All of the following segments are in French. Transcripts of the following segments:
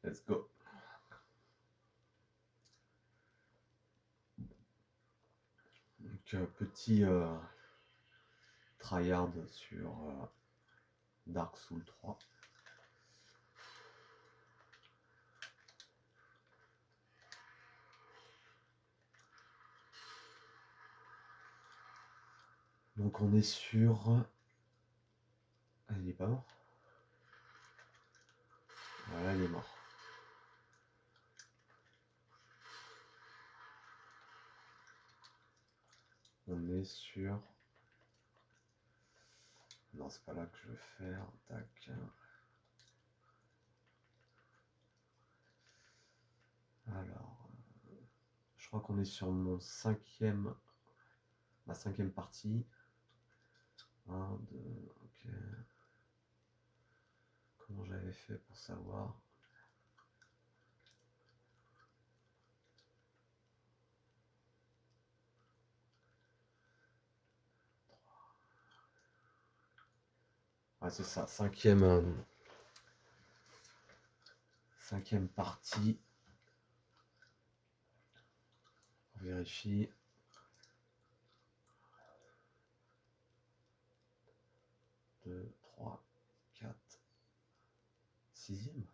Let's go. Donc, petit tryhard sur Dark Souls 3. Donc on est sur... Ah, il est pas mort. Voilà, il est mort. On est sur... Non, c'est pas là que je veux faire. Tac. Alors... Je crois qu'on est sur mon ma cinquième partie. 1, 2, ok. Comment j'avais fait pour savoir? Ouais, c'est ça, cinquième partie. On vérifie. 2, 3, 4, 6e.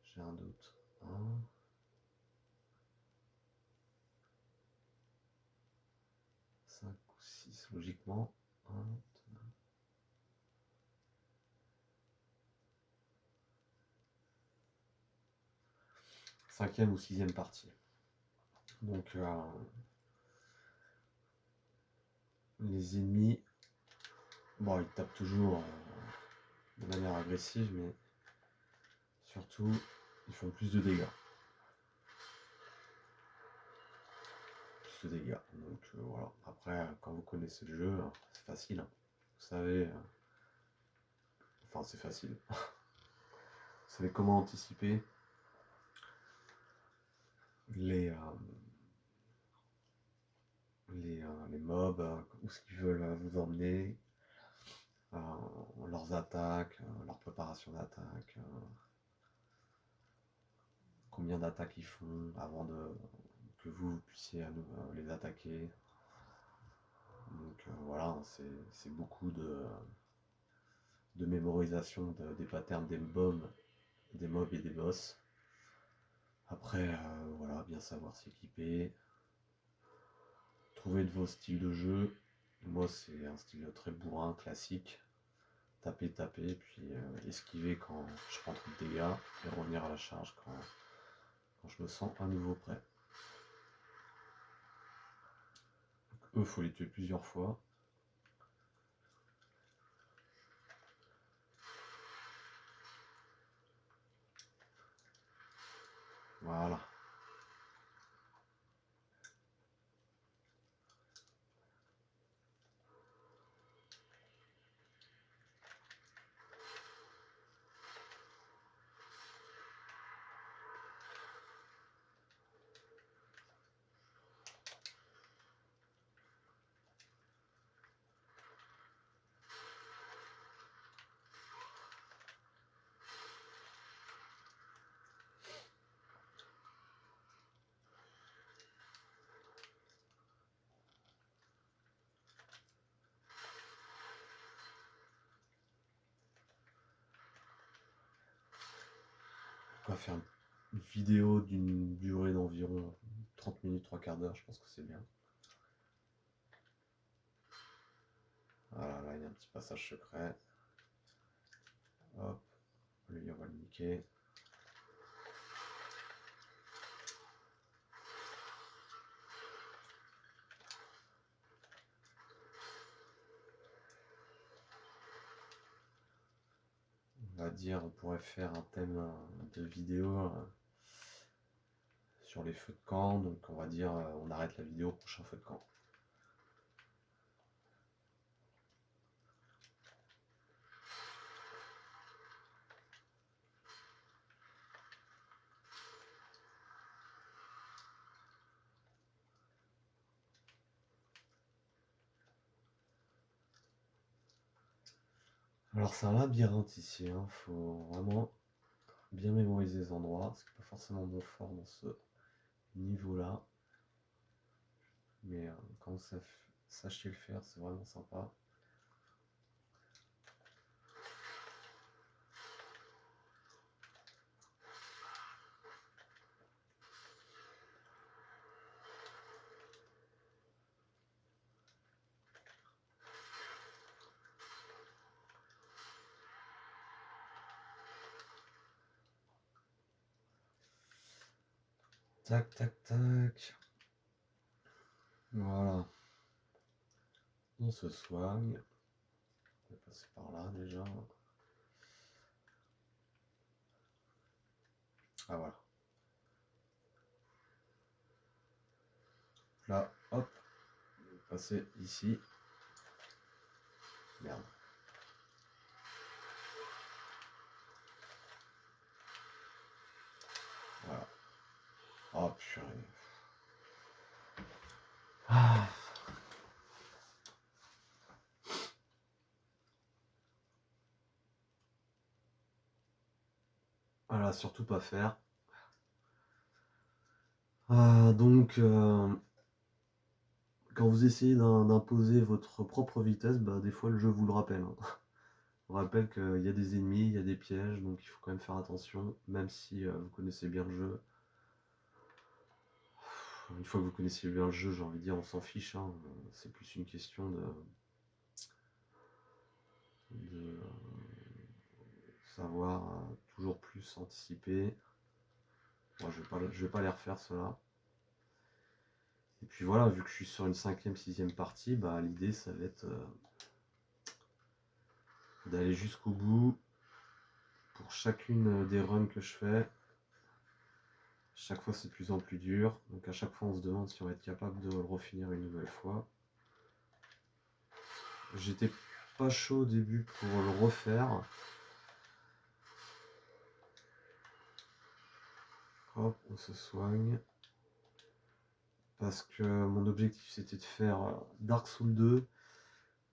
J'ai un doute. 1, 5 ou 6, logiquement. 1, 2. Cinquième ou sixième partie. Donc, les ennemis, bon, ils tapent toujours de manière agressive, mais surtout, ils font plus de dégâts. Donc voilà. Après, quand vous connaissez le jeu, c'est facile. Hein. Vous savez, enfin c'est facile. Vous savez comment anticiper les mobs, où ce qu'ils veulent vous emmener, leurs attaques, leur préparation d'attaque, combien d'attaques ils font avant que vous puissiez les attaquer. Donc voilà, c'est beaucoup de mémorisation des patterns des mobs et des boss. Après, voilà, bien savoir s'équiper, trouver de vos styles de jeu. Moi, c'est un style très bourrin, classique. Taper, puis esquiver quand je prends trop de dégâts et revenir à la charge quand je me sens à nouveau prêt. Donc, eux, faut les tuer plusieurs fois. Voilà. va faire une vidéo d'une durée d'environ 30 minutes, 3/4 d'heure, je pense que c'est bien. Voilà, là il y a un petit passage secret. Hop, lui on va le niquer. On va dire, on pourrait faire un thème de vidéo sur les feux de camp, donc on va dire on arrête la vidéo au prochain feu de camp. Alors c'est un labyrinthe ici, hein. Faut vraiment bien mémoriser les endroits, ce qui n'est pas forcément mon fort dans ce niveau-là. Mais quand vous sachez le faire, c'est vraiment sympa. Tac, tac, tac. Voilà. On se soigne. On va passer par là déjà. Ah voilà. Là, hop. Passer ici. Merde. Voilà. Oh purée. Ah. Voilà, surtout pas faire. Donc, quand vous essayez d'imposer votre propre vitesse, bah, des fois le jeu vous le rappelle, hein. On rappelle qu'il y a des ennemis, il y a des pièges, donc il faut quand même faire attention, même si vous connaissez bien le jeu. Une fois que vous connaissez bien le jeu, j'ai envie de dire, on s'en fiche, hein. C'est plus une question de savoir toujours plus anticiper. Moi, je vais pas les refaire cela. Et puis voilà, vu que je suis sur une 5e, 6e partie, bah, l'idée ça va être d'aller jusqu'au bout pour chacune des runs que je fais. Chaque fois c'est de plus en plus dur, donc à chaque fois on se demande si on va être capable de le refinir une nouvelle fois. J'étais pas chaud au début pour le refaire. Hop, on se soigne. Parce que mon objectif c'était de faire Dark Souls 2,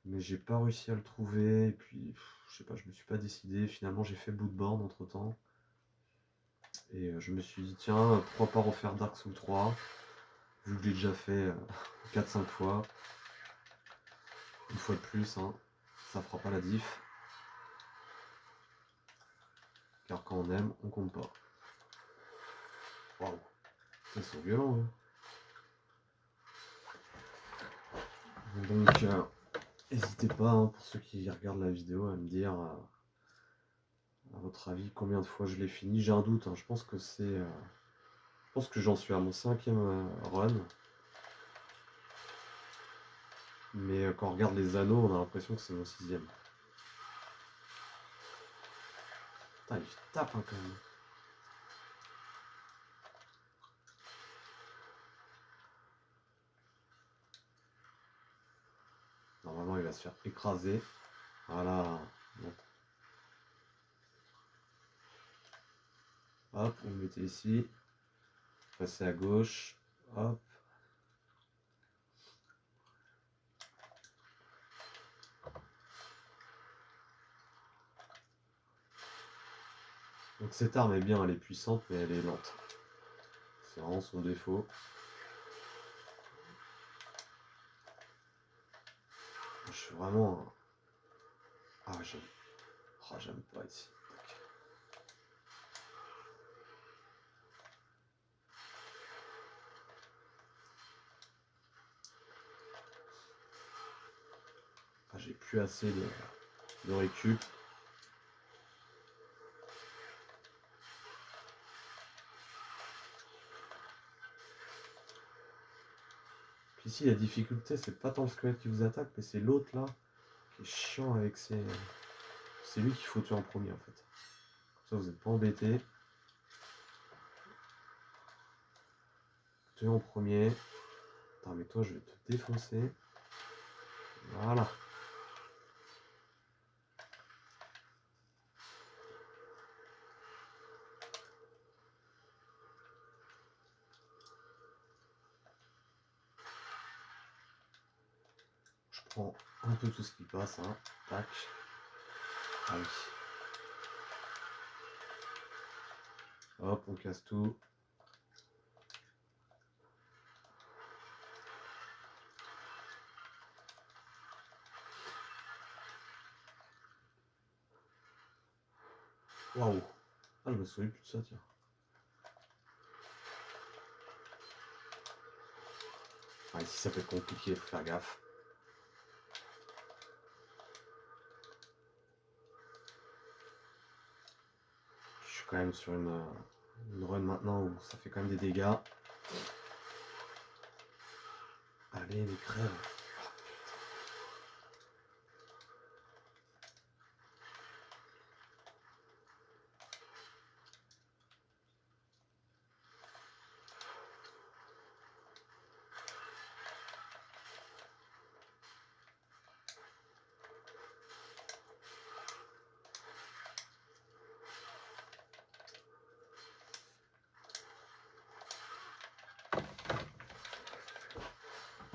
mais j'ai pas réussi à le trouver, et puis je sais pas, je me suis pas décidé. Finalement j'ai fait Bloodborne entre temps. Et je me suis dit, tiens, pourquoi pas refaire Dark Souls 3, vu que je l'ai déjà fait 4-5 fois. Une fois de plus, hein, ça fera pas la diff. Car quand on aime, on compte pas. Waouh, ils sont violents, hein. Donc, n'hésitez pas, hein, pour ceux qui regardent la vidéo, à me dire, à votre avis, combien de fois je l'ai fini. J'ai un doute, hein, je pense que c'est... je pense que j'en suis à mon 5e run. Mais quand on regarde les anneaux, on a l'impression que c'est mon 6e. Putain, il tape, hein, quand même. Normalement, il va se faire écraser. Voilà. Bon. Hop, vous le mettez ici. Passez à gauche. Hop. Donc cette arme est bien, elle est puissante, mais elle est lente. C'est vraiment son défaut. Je suis vraiment... Ah, j'aime pas ici. Ah, j'ai plus assez de récup. Puis ici, la difficulté, c'est pas tant le squelette qui vous attaque, mais c'est l'autre là qui est chiant avec ses. C'est lui qu'il faut tuer en premier en fait. Comme ça, vous n'êtes pas embêté. Tuer en premier. Attends, mais toi, je vais te défoncer. Voilà. Je prends un peu tout ce qui passe, hein. Tac. Ah oui. Hop, on casse tout. Waouh. Ah, je me souviens plus de ça, tiens. Ah, ici, ça peut être compliqué, faut faire gaffe. Je suis quand même sur une run maintenant où ça fait quand même des dégâts. Allez, les crèves.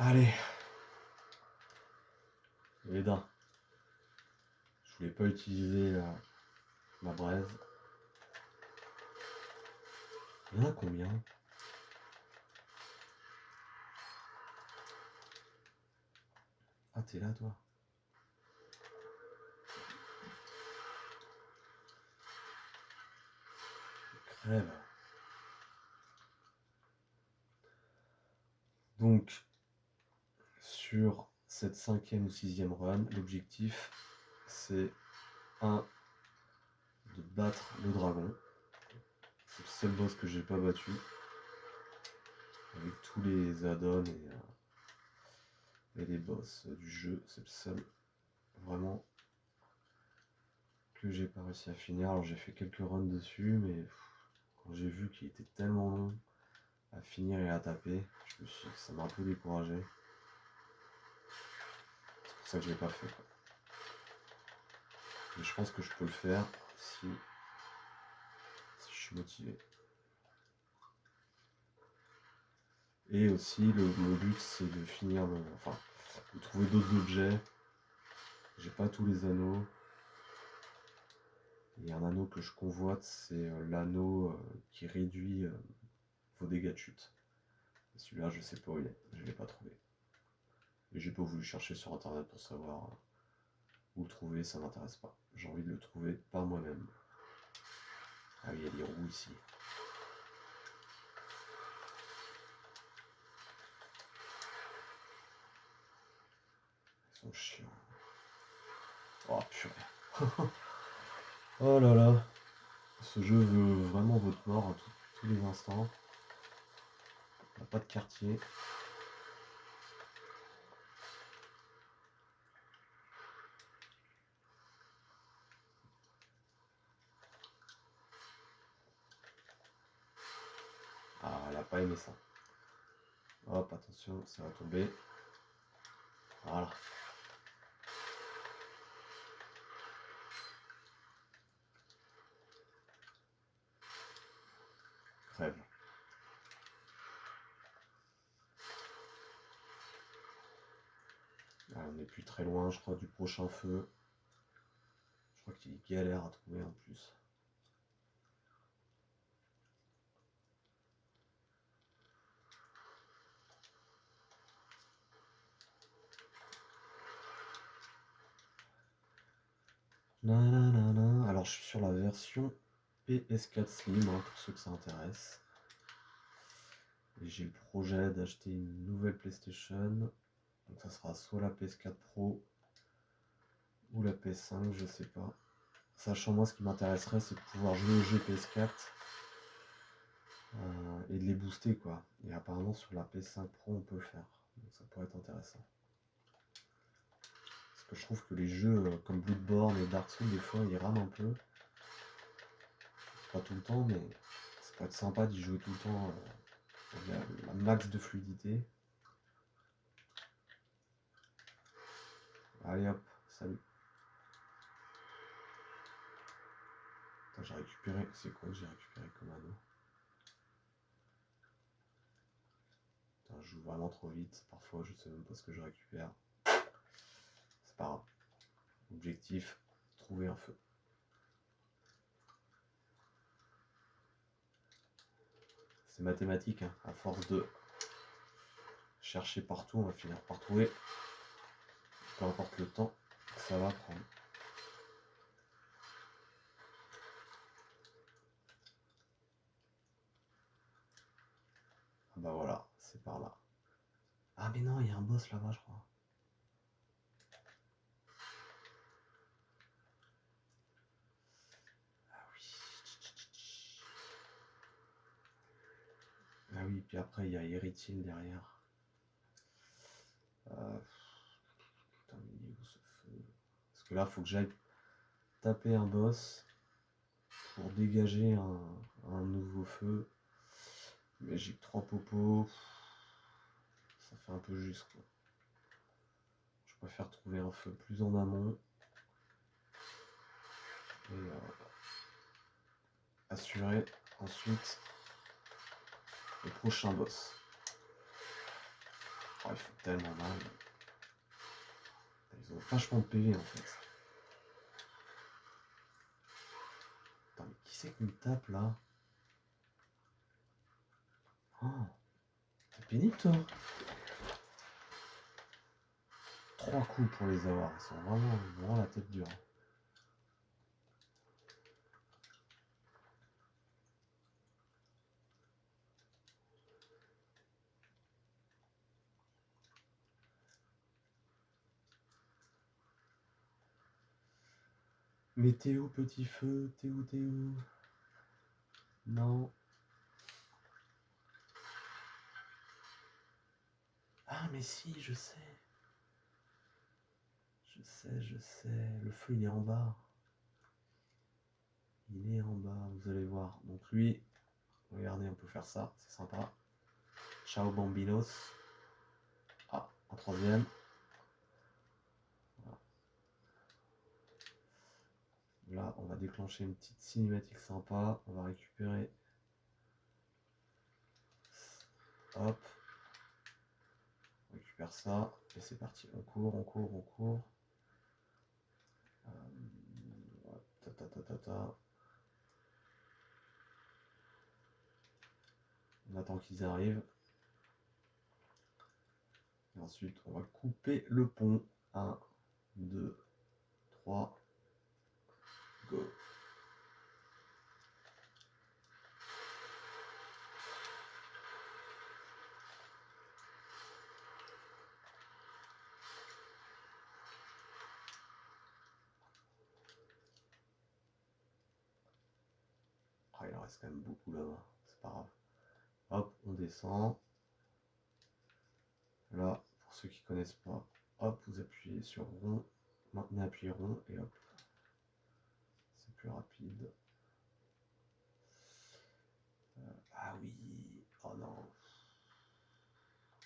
Allez. Les dents. Je voulais pas utiliser ma braise. Il y en a combien? Ah, t'es là, toi? Crève. Donc, sur cette 5e ou 6e run, l'objectif, c'est de battre le dragon. C'est le seul boss que j'ai pas battu. Avec tous les add-ons et les boss du jeu, c'est le seul vraiment que j'ai pas réussi à finir. Alors j'ai fait quelques runs dessus, mais quand j'ai vu qu'il était tellement long à finir et à taper, je me suis dit que ça m'a un peu découragé. C'est pour ça que je l'ai pas fait, quoi. Mais je pense que je peux le faire si je suis motivé. Et aussi, mon but, c'est de finir enfin, de trouver d'autres objets. J'ai pas tous les anneaux. Il y a un anneau que je convoite, c'est l'anneau qui réduit vos dégâts de chute. Et celui-là, je sais pas où il est. Je l'ai pas trouvé. Et j'ai pas voulu chercher sur internet pour savoir où le trouver, ça m'intéresse pas. J'ai envie de le trouver par moi-même. Ah oui, il y a des roues ici. Ils sont chiants. Oh purée. Oh là là. Ce jeu veut vraiment votre mort à tous les instants. Il n'y a pas de quartier. Ah, elle a pas aimé ça. Hop, attention, ça va tomber. Voilà. Crève. Ah, on n'est plus très loin, je crois, du prochain feu. Je crois qu'il galère à trouver en plus. Nanana. Alors je suis sur la version PS4 Slim, hein, pour ceux que ça intéresse. Et j'ai le projet d'acheter une nouvelle PlayStation. Donc ça sera soit la PS4 Pro, Ou la PS5, je sais pas. Sachant moi, ce qui m'intéresserait, c'est de pouvoir jouer aux jeux PS4 et de les booster, quoi. Et apparemment, sur la PS5 Pro, on peut le faire. Donc ça pourrait être intéressant. Parce que je trouve que les jeux comme Bloodborne et Dark Souls, des fois, ils rament un peu. Pas tout le temps, mais ça peut être sympa d'y jouer tout le temps avec la max de fluidité. Allez hop, salut. Attends, j'ai récupéré. C'est quoi que j'ai récupéré comme anneau? Putain, je joue vraiment trop vite. Parfois, je sais même pas ce que je récupère. C'est pas grave. Objectif, trouver un feu. C'est mathématique, hein. À force de chercher partout, on va finir par trouver. Peu importe le temps que ça va prendre. Ah bah voilà, c'est par là. Ah mais non, il y a un boss là-bas, je crois. Ah oui. Ah oui, puis après il y a Erythil derrière. Putain, mais il est où ce feu? Parce que là, faut que j'aille taper un boss pour dégager un nouveau feu. Mais j'ai que 3 popos. Ça fait un peu juste, quoi. Je préfère trouver un feu plus en amont. Et assurer ensuite le prochain boss. Oh, ils font tellement mal. Ils ont vachement de PV en fait. Attends, mais qui c'est qui me tape là? Oh, t'es pénible toi. 3 coups pour les avoir. Ils sont vraiment la tête dure. Mais t'es où, petit feu? T'es où, t'es où? Non. Ah, mais si, je sais. Je sais. Le feu, il est en bas. Il est en bas, vous allez voir. Donc lui, regardez, on peut faire ça, c'est sympa. Ciao Bambinos. Ah, un troisième. Voilà. Là, on va déclencher une petite cinématique sympa. On va récupérer. Hop. On récupère ça. Et c'est parti. On court, on court, on court. Ta, ta, ta, ta, ta. On attend qu'ils arrivent. Et ensuite, on va couper le pont. 1, 2, 3. Go. Ah, il en reste quand même beaucoup là-bas. C'est pas grave. Hop, on descend. Là, pour ceux qui connaissent pas, hop, vous appuyez sur rond, maintenez appuyé rond et hop. C'est plus rapide. Ah oui, oh non.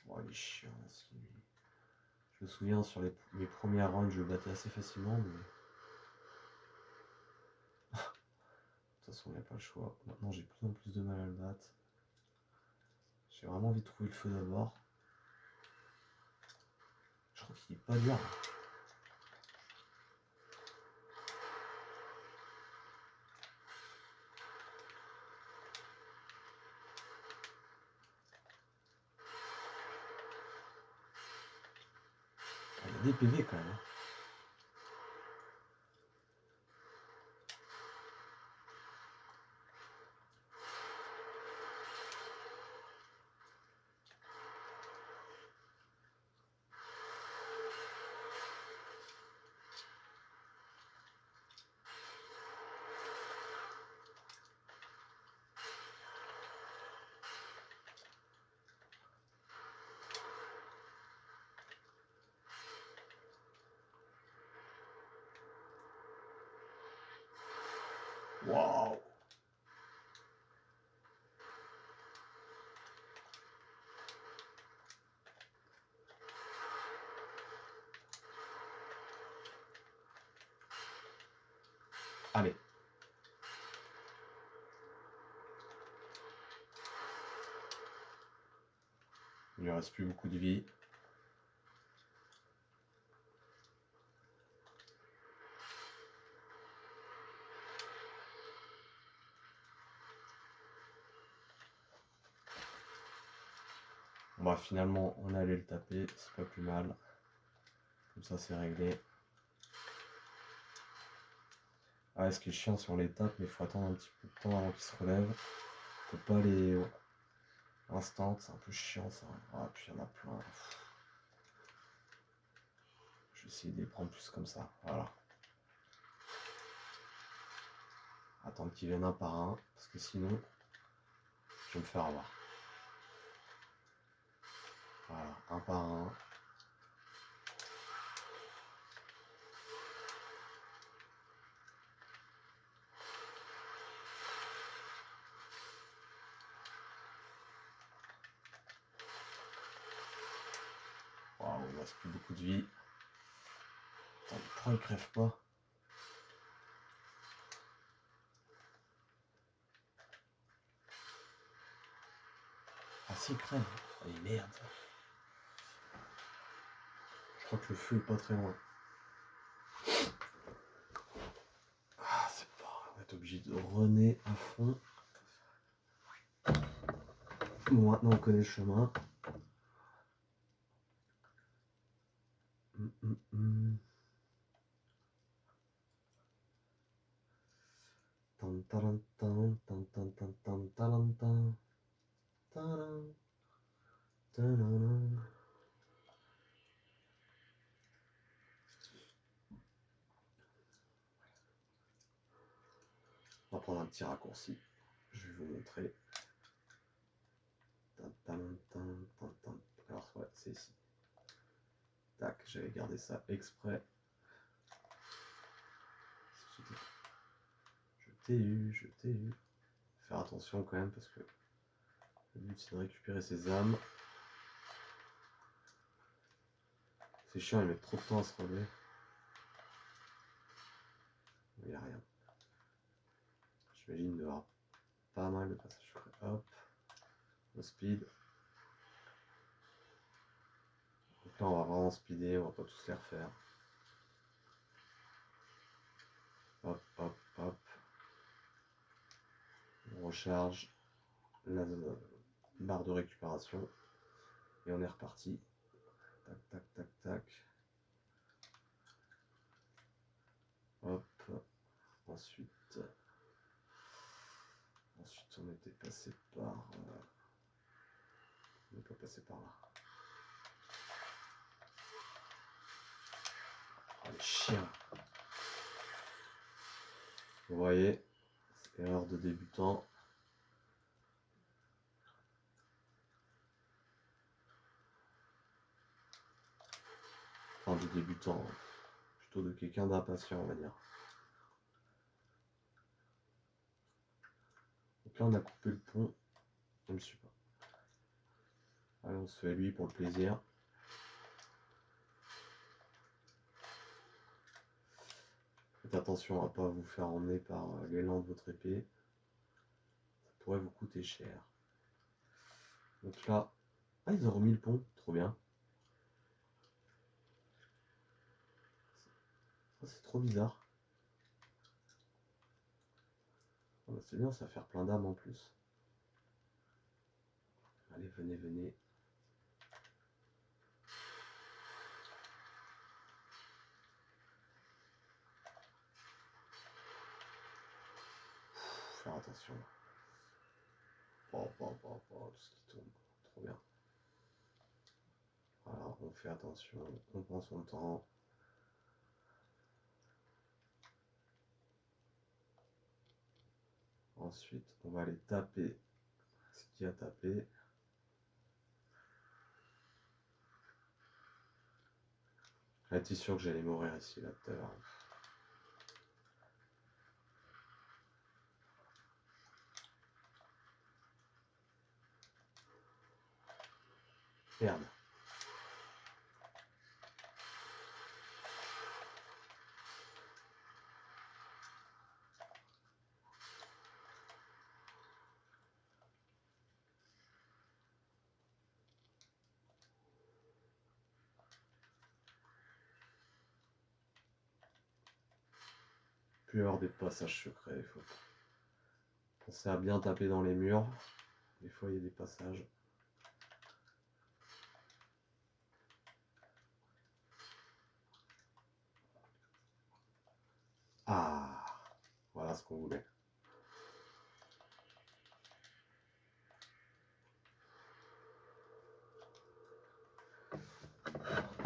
Oh, il est chiant aussi. Je me souviens sur mes premières runs, je le battais assez facilement, mais. De toute façon, il n'y a pas le choix. Maintenant, j'ai de plus en plus de mal à le battre. J'ai vraiment envie de trouver le feu d'abord. Je crois qu'il est pas dur. Il y a des PV quand même. Hein. Waouh! Allez. Il ne reste plus beaucoup de vie. Bon, bah, finalement, on allait le taper, c'est pas plus mal. Comme ça, c'est réglé. Ah, ce qui est chiant, si on les tape, mais il faut attendre un petit peu de temps avant qu'ils se relèvent. On peut pas les instant, c'est un peu chiant ça. Ah, puis il y en a plein. Je vais essayer de les prendre plus comme ça. Voilà. Attendre qu'ils viennent un par un, parce que sinon, je vais me faire avoir. Voilà, un par un. Waouh, il ne reste plus beaucoup de vie. Attends, pourquoi il crève pas? Ah si, il crève. Ah merde. Je crois que le feu est pas très loin. Ah, c'est pas grave, on va être obligé de runner à fond. Bon, maintenant on connaît le chemin. On va prendre un petit raccourci. Je vais vous montrer. Alors ouais, c'est ici. Tac, j'avais gardé ça exprès. Je t'ai eu. Faire attention quand même parce que le but c'est de récupérer ses âmes. C'est chiant, ils mettent trop de temps à se relever. Il n'y a rien. J'imagine d'avoir pas mal de passages secrets. Hop. Au speed. Donc là on va vraiment speeder, on va pas tous les refaire. Hop, hop, hop. On recharge la barre de récupération. Et on est reparti. Tac, tac, tac, tac. Hop. Ensuite on était passé par... on n'est pas passé par là. Oh les chiens! Vous voyez, erreur de débutant. Enfin de débutant, plutôt de quelqu'un d'impatient on va dire. Donc là on a coupé le pont, je ne sais pas. Allez, on se fait lui pour le plaisir. Faites attention à ne pas vous faire emmener par l'élan de votre épée. Ça pourrait vous coûter cher. Donc là, ah ils ont remis le pont, trop bien. Ça c'est trop bizarre. Ah, bah, c'est bien, ça va faire plein d'âmes en plus. Allez, venez, venez. Faire attention. Oh, tout ce qui tombe. Trop bien. Voilà, on fait attention, on prend son temps. Ensuite, on va aller taper ce qu'il y a tapé. J'étais sûr que j'allais mourir ici, là, tout à l'heure. Merde. Plus avoir des passages secrets, il faut penser à bien taper dans les murs. Des fois il y a des passages. Ah, voilà ce qu'on voulait.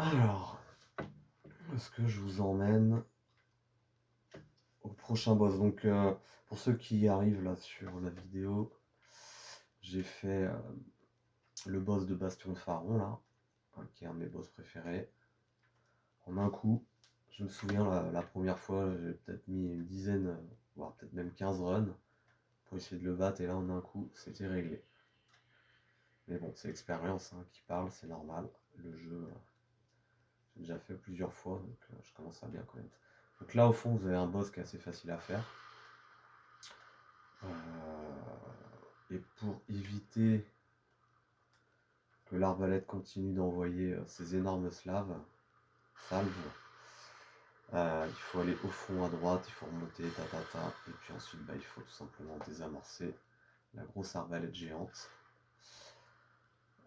Alors, est-ce que je vous emmène au prochain boss? Donc, pour ceux qui arrivent là sur la vidéo, j'ai fait le boss de Bastion de Pharaon là, qui est un de mes boss préférés. En un coup, je me souviens la première fois, j'ai peut-être mis une dizaine, voire peut-être même 15 runs pour essayer de le battre, et là en un coup, c'était réglé. Mais bon, c'est l'expérience qui parle, c'est normal. Le jeu, j'ai déjà fait plusieurs fois, donc je commence à bien connaître. Donc là, au fond, vous avez un boss qui est assez facile à faire. Et pour éviter que l'arbalète continue d'envoyer ces énormes salves, il faut aller au fond à droite, il faut remonter, et puis ensuite il faut tout simplement désamorcer la grosse arbalète géante.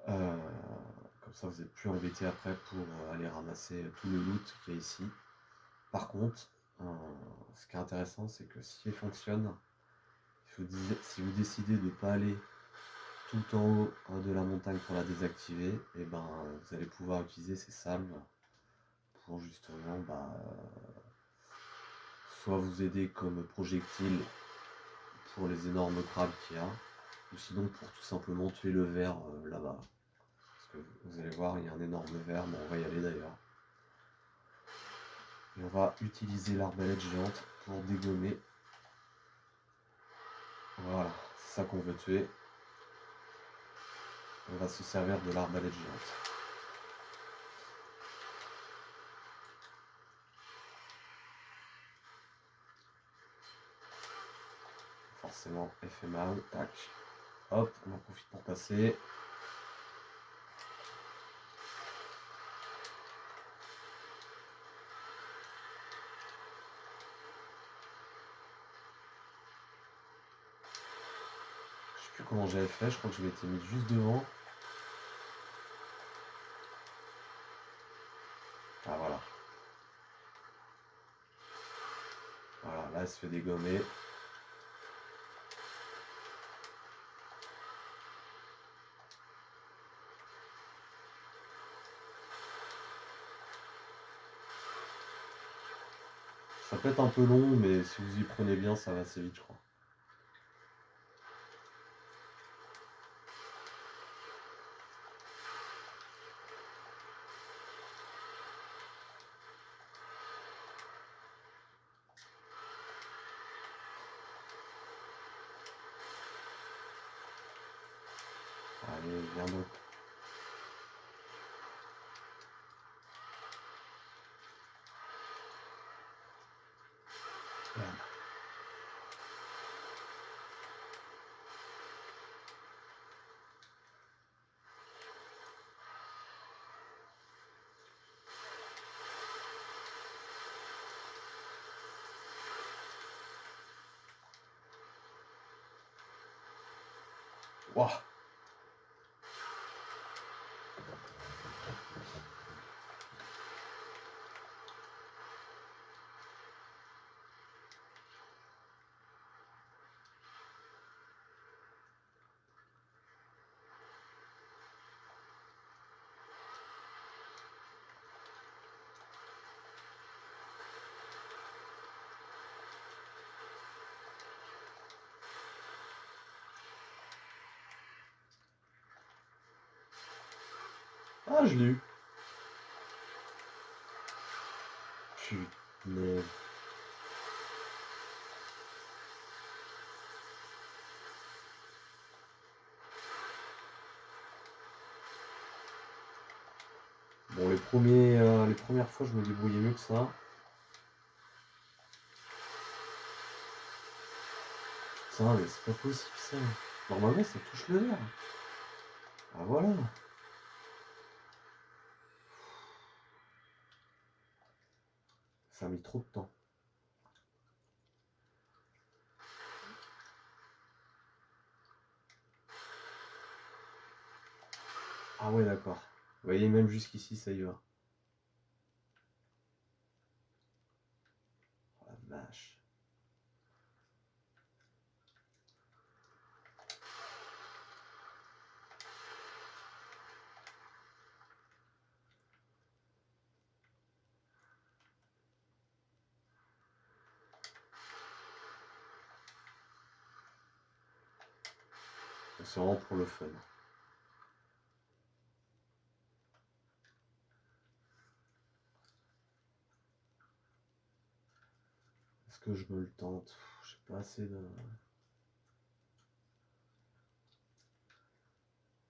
Comme ça vous n'êtes plus embêté après pour aller ramasser tout le loot qu'il y a ici. Par contre, ce qui est intéressant, c'est que si elle fonctionne, si vous décidez de ne pas aller tout en haut de la montagne pour la désactiver, et ben vous allez pouvoir utiliser ces salves pour justement soit vous aider comme projectile pour les énormes crabes qu'il y a, ou sinon pour tout simplement tuer le ver là-bas. Parce que vous allez voir, il y a un énorme ver, mais on va y aller d'ailleurs. Et on va utiliser l'arbalète géante pour dégommer. Voilà, c'est ça qu'on veut tuer. On va se servir de l'arbalète géante. Forcément, elle fait mal. Tac. Hop, on en profite pour passer. Je sais plus comment j'avais fait, je crois que je m'étais mis juste devant. Ah voilà. Voilà, là elle se fait dégommer. Ça peut être un peu long, mais si vous y prenez bien, ça va assez vite, je crois. Allez, viens donc. Merde. Ouah. Ah, je l'ai eu. Putain. Bon, les premières fois, je me débrouillais mieux que ça. Putain, mais c'est pas possible ça. Normalement, ça touche le verre. Ah voilà. Ça a mis trop de temps. Ah ouais, d'accord. Vous voyez, même jusqu'ici, ça y va. Oh la vache. C'est vraiment pour le fun. Est-ce que je me le tente? J'ai pas assez de...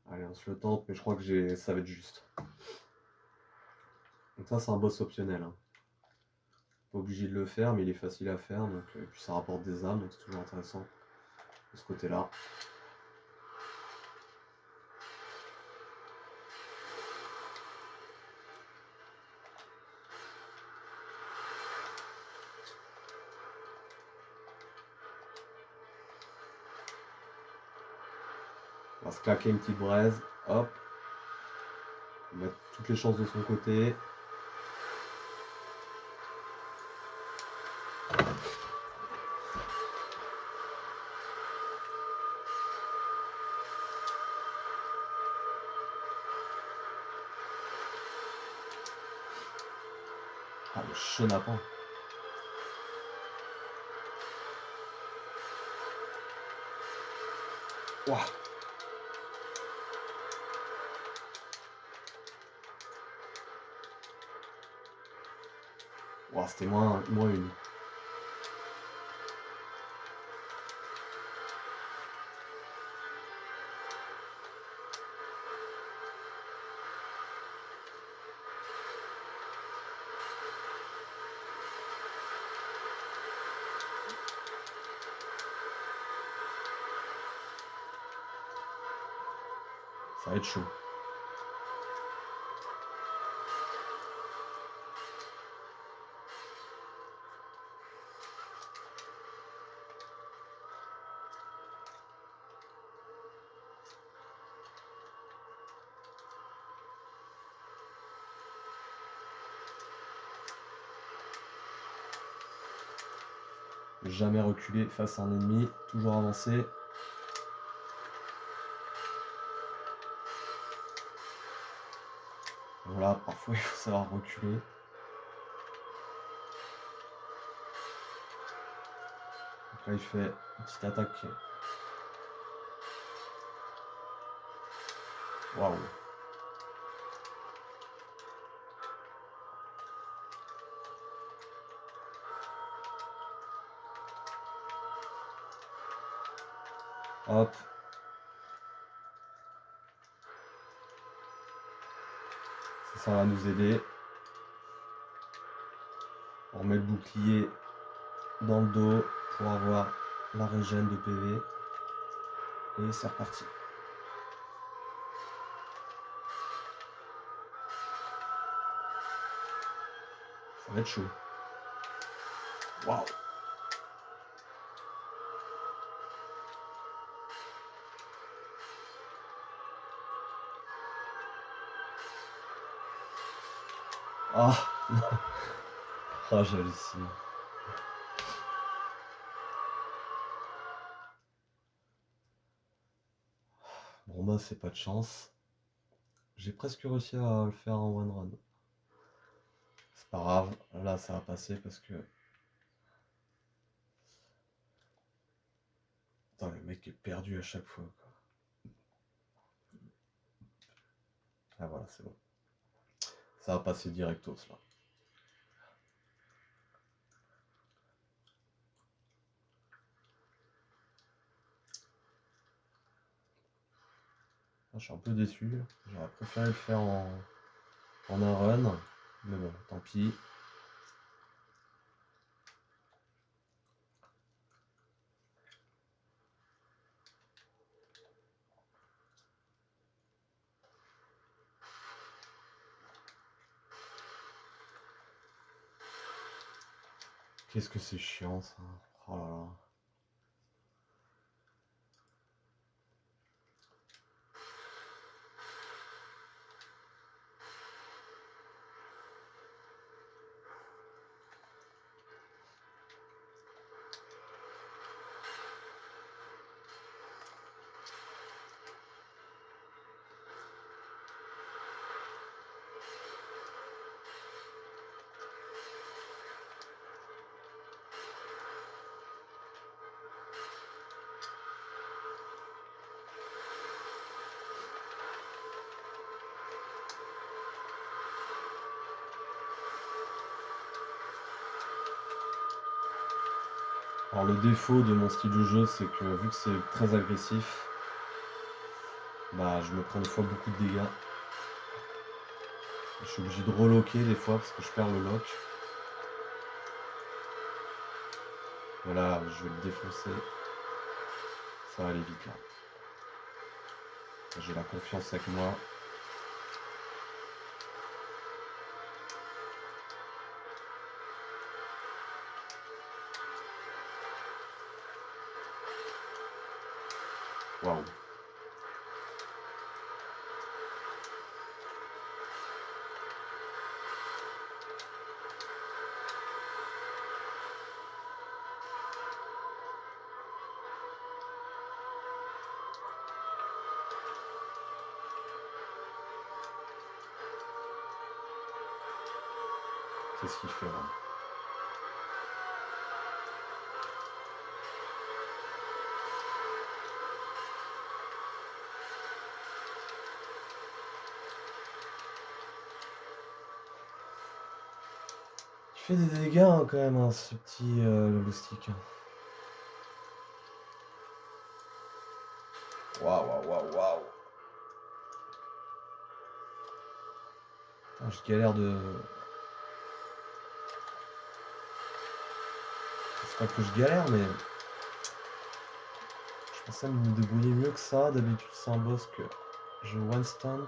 Allez, on se le tente, mais je crois que ça va être juste. Donc ça, c'est un boss optionnel, hein. Pas obligé de le faire, mais il est facile à faire, donc puis ça rapporte des âmes, donc c'est toujours intéressant de ce côté-là. On va se claquer une petite braise, hop. On va mettre toutes les chances de son côté. Ah, le chenapan. Ouah. Ouah, c'était moins une. Ça va être chaud. Jamais reculer face à un ennemi, toujours avancer. Voilà, parfois il faut savoir reculer. Donc là il fait une petite attaque. Waouh. Hop. Ça va nous aider. On remet le bouclier dans le dos pour avoir la régène de PV. Et c'est reparti. Ça va être chaud. Waouh. Ah. Oh, j'hallucine. Bon bah c'est pas de chance. J'ai presque réussi à le faire en one run. C'est pas grave, là ça va passer parce que... Putain, le mec est perdu à chaque fois, quoi. Ah voilà, c'est bon. Ça va passer directos là. Je suis un peu déçu. J'aurais préféré le faire en en un run. Mais bon, tant pis. Qu'est-ce que c'est chiant ça. Oh là là. Alors le défaut de mon style de jeu, c'est que vu que c'est très agressif, bah je me prends des fois beaucoup de dégâts. Je suis obligé de reloquer des fois parce que je perds le lock. Voilà, je vais le défoncer. Ça va aller vite là. J'ai la confiance avec moi. Waouh. Qu'est-ce qu'il fait là? Il fait des dégâts hein, quand même, hein, ce petit loustic. Waouh, waouh, waouh, waouh. Je galère de... C'est pas que je galère, mais... Je pensais me débrouiller mieux que ça. D'habitude, c'est un boss que je one stunt.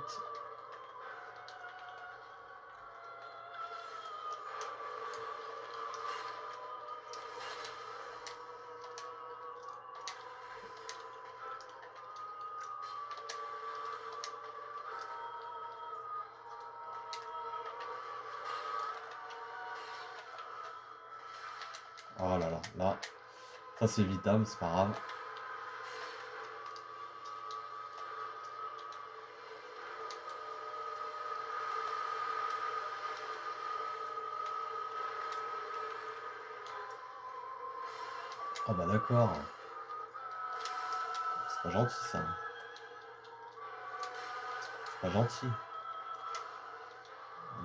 Oh là là, là. Ça c'est évitable, c'est pas grave. Oh bah d'accord. C'est pas gentil ça. C'est pas gentil.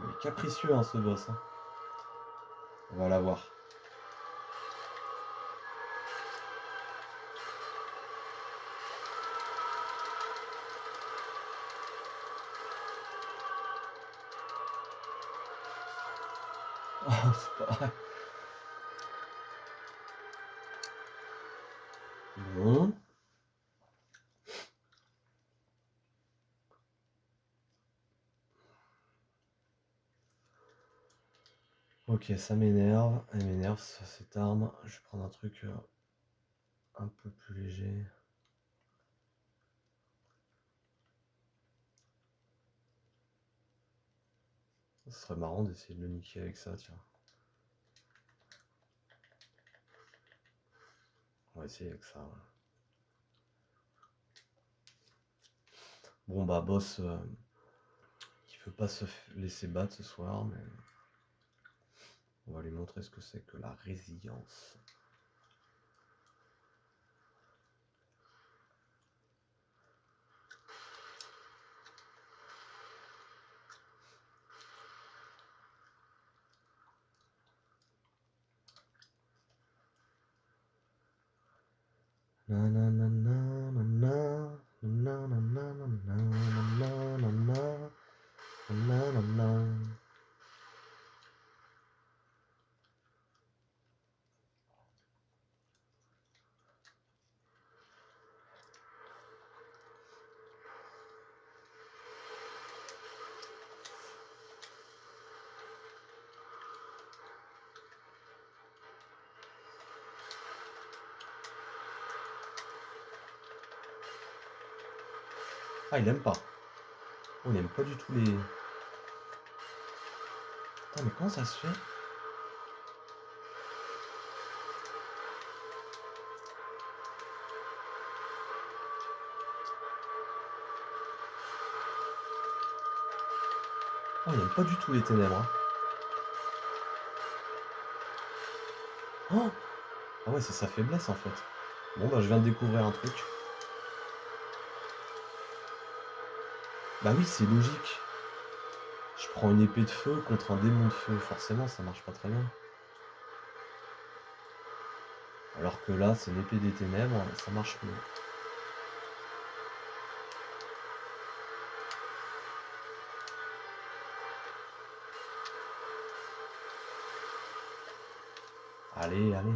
Il est capricieux hein, ce boss. Hein. On va l'avoir. Oh, c'est pas vrai. Bon. Ok, ça m'énerve. Elle m'énerve cette arme. Je vais prendre un truc un peu plus léger. Ce serait marrant d'essayer de le niquer avec ça, tiens. On va essayer avec ça. Ouais. Bon bah boss qui veut pas se laisser battre ce soir, mais on va lui montrer ce que c'est que la résilience. Ah, il aime pas. Oh, il aime pas du tout les... Putain, mais comment ça se fait? Oh, il aime pas du tout les ténèbres, hein. Oh, ah ouais, c'est sa faiblesse en fait. Bon, bah je viens de découvrir un truc. Bah oui, c'est logique. Je prends une épée de feu contre un démon de feu. Forcément, ça marche pas très bien. Alors que là, c'est l'épée des ténèbres, ça marche mieux. Allez, allez.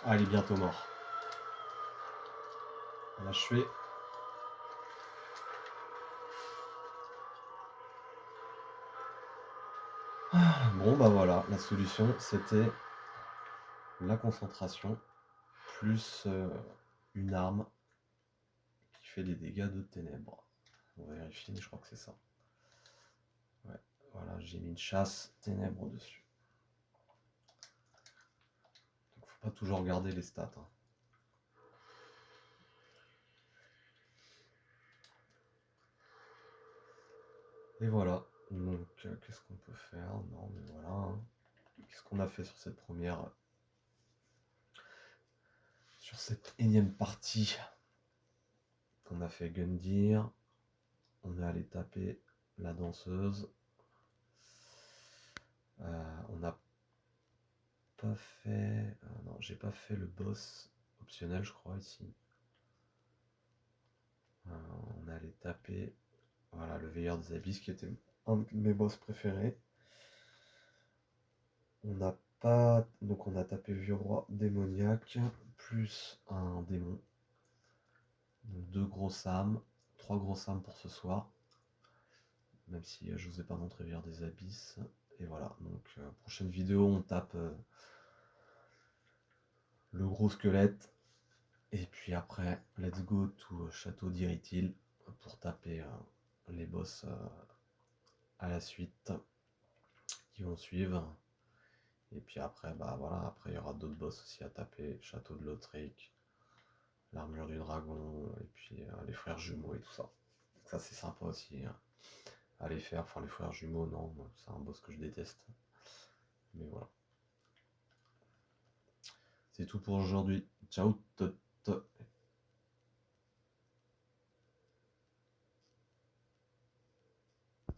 Ah, il est bientôt mort. On a achevé. Bon, bah voilà, la solution, c'était la concentration plus une arme qui fait des dégâts de ténèbres. On va vérifier, mais je crois que c'est ça. Ouais, voilà, j'ai mis une chasse ténèbres dessus. Donc faut pas toujours regarder les stats, hein. Et voilà, donc qu'est-ce qu'on peut faire? Non, mais voilà, hein. Qu'est-ce qu'on a fait sur cette première... Sur cette énième partie? On a fait Gundyr, on est allé taper la danseuse. On n'a pas fait... non, j'ai pas fait le boss optionnel, je crois, ici. On est allé taper... Voilà, le veilleur des abysses, qui était un de mes boss préférés. On n'a pas... Donc on a tapé vieux roi démoniaque, plus un démon. Donc 2 grosses âmes, 3 grosses âmes pour ce soir. Même si je vous ai pas montré veilleur des abysses. Et voilà, donc prochaine vidéo, on tape le gros squelette. Et puis après, let's go to Château d'Iritil pour taper les boss à la suite qui vont suivre. Et puis après, bah voilà, après il y aura d'autres boss aussi à taper, Château de Lautrec, l'armure du dragon, et puis les frères jumeaux et tout ça. Donc ça c'est sympa aussi à les faire. Enfin les frères jumeaux, non, c'est un boss que je déteste. Mais voilà. C'est tout pour aujourd'hui. Ciao.